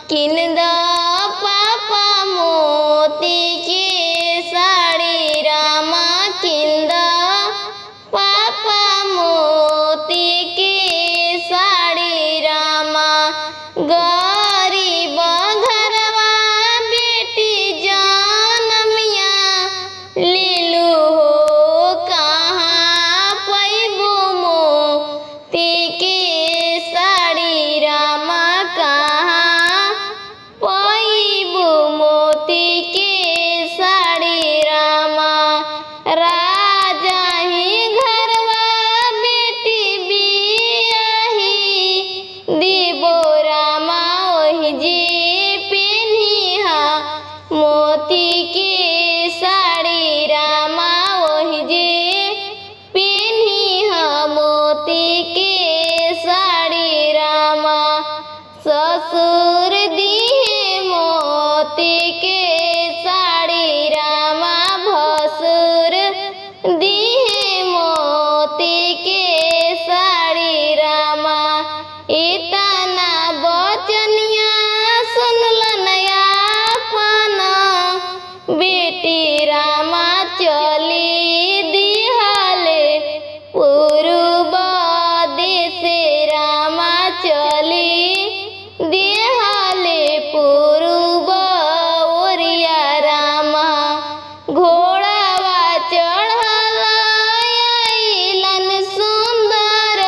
किनदा पापा मोती के साड़ी रामा किनदा पापा मोती के साड़ी रामा गरीब घरवा बेटी जनमिया लीलू हो कहाँ पैबू मोती के साड़ी रामा कहाँ पैबू मोती के साड़ी रामा राजा ही घरवा बेटी बियाही दीबो रामा ओहि जी पिन्हिहा मोती के साड़ी रामा ओहि जी पिन्हिहा मोती के साड़ी रामा ससुर दिहे मोती के साड़ी रामा भसुर दिहे मोती के साड़ी रामा इतना बचनिया सुनलन अपना बेटी रामा चली दिहले पूर्व देश रामा चली दिहले पूर्व ओरिया रामा घोड़ावा चढ़ल अइलन सुंदर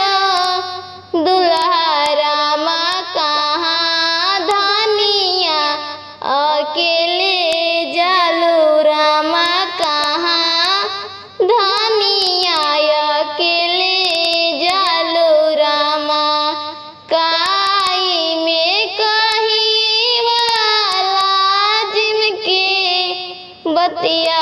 दुल्हा रामा कहाँ धनिया अकेले जालू रामा कहाँ धनिया अकेले जालू रामा काई में कही वाला जिनके बतिया